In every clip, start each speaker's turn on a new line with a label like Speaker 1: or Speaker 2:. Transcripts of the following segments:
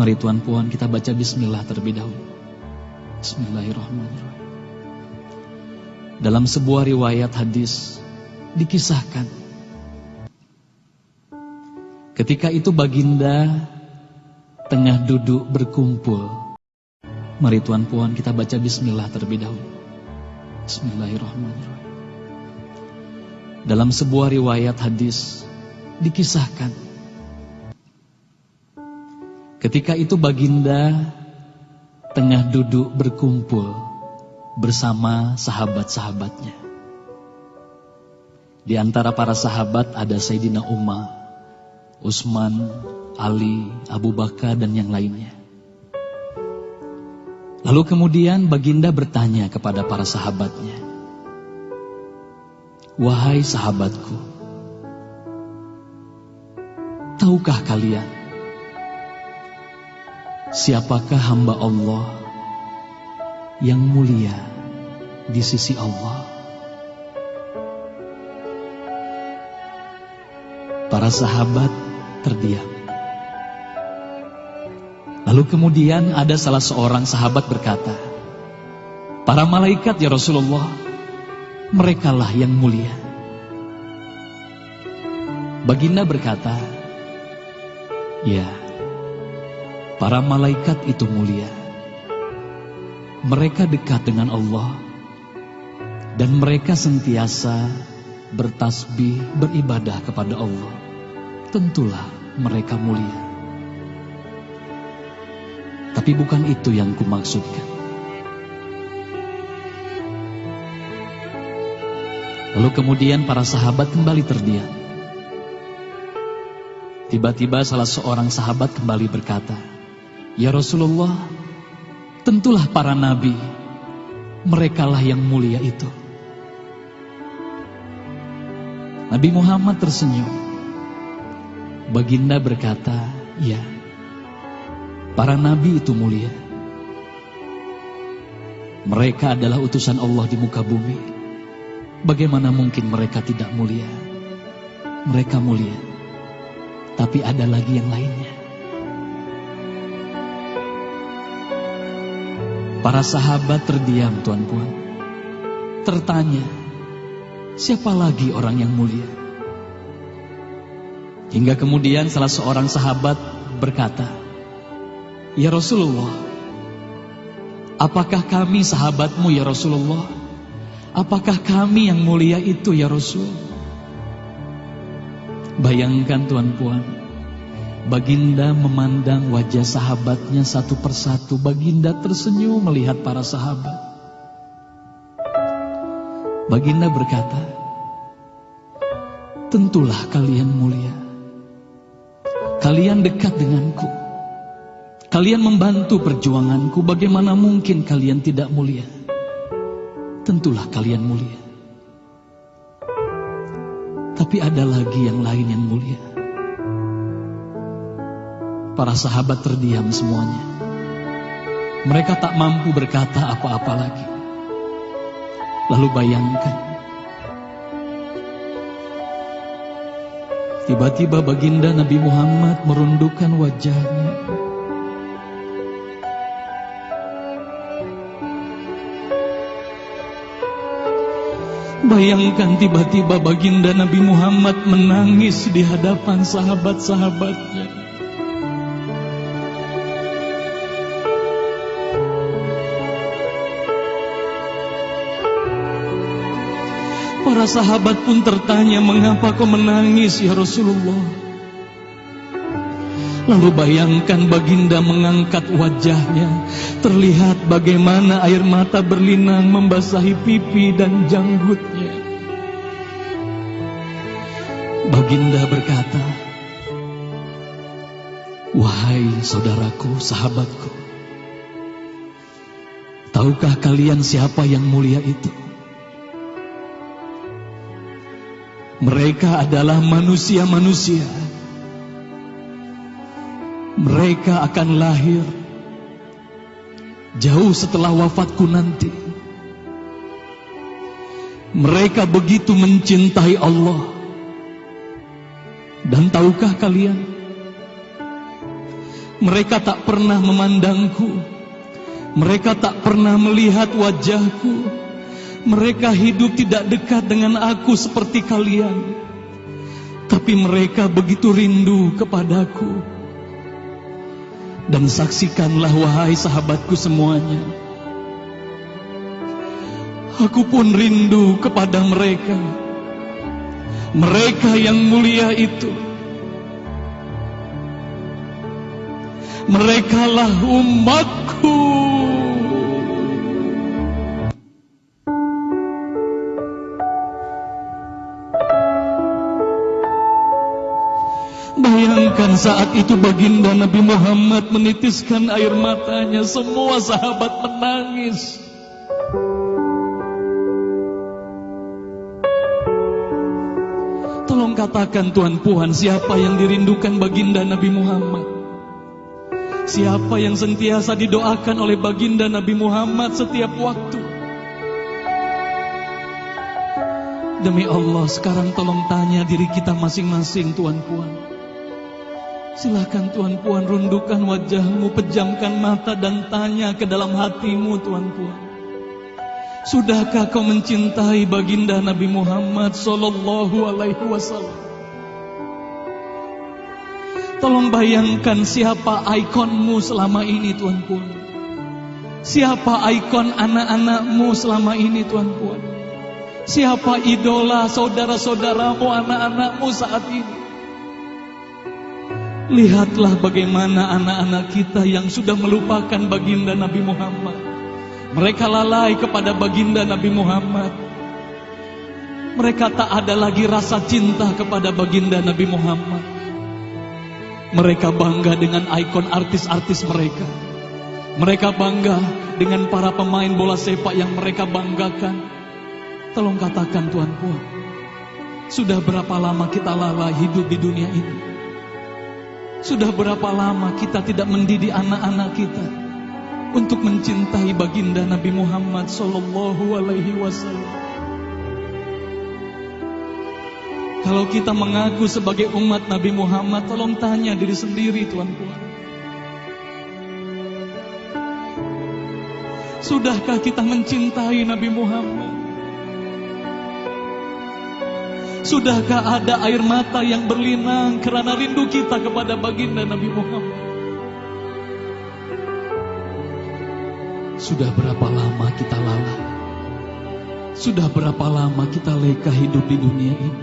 Speaker 1: Mari Tuan Puan kita baca bismillah terlebih dahulu. Bismillahirrahmanirrahim. Dalam sebuah riwayat hadis dikisahkan, ketika itu baginda tengah duduk berkumpul. Mari Tuan Puan kita baca bismillah terlebih dahulu. Bismillahirrahmanirrahim. Dalam sebuah riwayat hadis dikisahkan, ketika itu baginda tengah duduk berkumpul bersama sahabat-sahabatnya. Di antara para sahabat ada Sayyidina Umar, Utsman, Ali, Abu Bakar dan yang lainnya. Lalu kemudian baginda bertanya kepada para sahabatnya, "Wahai sahabatku, tahukah kalian siapakah hamba Allah yang mulia di sisi Allah?" Para sahabat terdiam. Lalu kemudian ada salah seorang sahabat berkata, "Para malaikat ya Rasulullah, merekalah yang mulia." Baginda berkata, "Ya, para malaikat itu mulia. Mereka dekat dengan Allah dan mereka sentiasa bertasbih, beribadah kepada Allah. Tentulah mereka mulia. Tapi bukan itu yang kumaksudkan." Lalu kemudian para sahabat kembali terdiam. Tiba-tiba salah seorang sahabat kembali berkata, "Ya Rasulullah, tentulah para nabi, merekalah yang mulia itu." Nabi Muhammad tersenyum. Baginda berkata, "Ya, para nabi itu mulia. Mereka adalah utusan Allah di muka bumi. Bagaimana mungkin mereka tidak mulia? Mereka mulia. Tapi ada lagi yang lainnya." Para sahabat terdiam, Tuan Puan. Tertanya, siapa lagi orang yang mulia? Hingga kemudian salah seorang sahabat berkata, "Ya Rasulullah, apakah kami sahabatmu ya Rasulullah? Apakah kami yang mulia itu ya Rasul?" Bayangkan Tuan Puan, baginda memandang wajah sahabatnya satu persatu. Baginda tersenyum melihat para sahabat. Baginda berkata, "Tentulah kalian mulia. Kalian dekat denganku. Kalian membantu perjuanganku. Bagaimana mungkin kalian tidak mulia? Tentulah kalian mulia. Tapi ada lagi yang lain yang mulia." Para sahabat terdiam semuanya. Mereka tak mampu berkata apa-apa lagi. Lalu bayangkan, tiba-tiba baginda Nabi Muhammad merundukkan wajahnya. Bayangkan tiba-tiba baginda Nabi Muhammad menangis di hadapan sahabat-sahabatnya. Para sahabat pun tertanya, "Mengapa kau menangis ya Rasulullah?" Lalu bayangkan baginda mengangkat wajahnya. Terlihat bagaimana air mata berlinang membasahi pipi dan janggutnya. Baginda berkata, "Wahai saudaraku, sahabatku, tahukah kalian siapa yang mulia itu? Mereka adalah manusia-manusia. Mereka akan lahir jauh setelah wafatku nanti. Mereka begitu mencintai Allah. Dan tahukah kalian, Mereka tak pernah memandangku. Mereka tak pernah melihat wajahku. Mereka hidup tidak dekat dengan aku seperti kalian. Tapi mereka begitu rindu kepadaku. Dan saksikanlah wahai sahabatku semuanya, aku pun rindu kepada mereka. Mereka yang mulia itu, merekalah umatku. Bayangkan saat itu baginda Nabi Muhammad menitiskan air matanya, semua sahabat menangis. Tolong katakan Tuan Puan, siapa yang dirindukan baginda Nabi Muhammad? Siapa yang sentiasa didoakan oleh baginda Nabi Muhammad setiap waktu? Demi Allah, sekarang tolong tanya diri kita masing-masing, Tuan Puan. Silakan Tuan Puan rundukkan wajahmu, pejamkan mata dan tanya ke dalam hatimu, Tuan Puan. Sudahkah kau mencintai baginda Nabi Muhammad sallallahu alaihi wasallam? Tolong bayangkan siapa ikonmu selama ini, Tuan Puan. Siapa ikon anak-anakmu selama ini, Tuan Puan. Siapa idola saudara-saudaramu, anak-anakmu saat ini. Lihatlah bagaimana anak-anak kita yang sudah melupakan baginda Nabi Muhammad. Mereka lalai kepada baginda Nabi Muhammad. Mereka tak ada lagi rasa cinta kepada baginda Nabi Muhammad. Mereka bangga dengan ikon artis-artis mereka. Mereka bangga dengan para pemain bola sepak yang mereka banggakan. Tolong katakan Tuan Puan, sudah berapa lama kita lalai hidup di dunia ini? Sudah berapa lama kita tidak mendidik anak-anak kita untuk mencintai baginda Nabi Muhammad sallallahu alaihi wasallam? Kalau kita mengaku sebagai umat Nabi Muhammad, tolong tanya diri sendiri, Tuan Puan. Sudahkah kita mencintai Nabi Muhammad? Sudahkah ada air mata yang berlinang karena rindu kita kepada baginda Nabi Muhammad? Sudah berapa lama kita lalai? Sudah berapa lama kita leka hidup di dunia ini?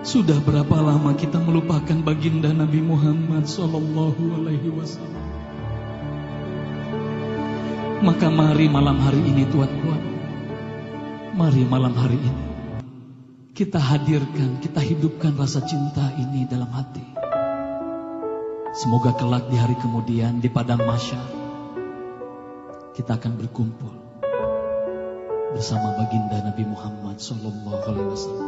Speaker 1: Sudah berapa lama kita melupakan baginda Nabi Muhammad sallallahu alaihi wasallam? Maka mari malam hari ini, Tuan Puan, mari malam hari ini kita hadirkan, kita hidupkan rasa cinta ini dalam hati. Semoga kelak di hari kemudian di padang mahsyar kita akan berkumpul bersama baginda Nabi Muhammad sallallahu alaihi wasallam.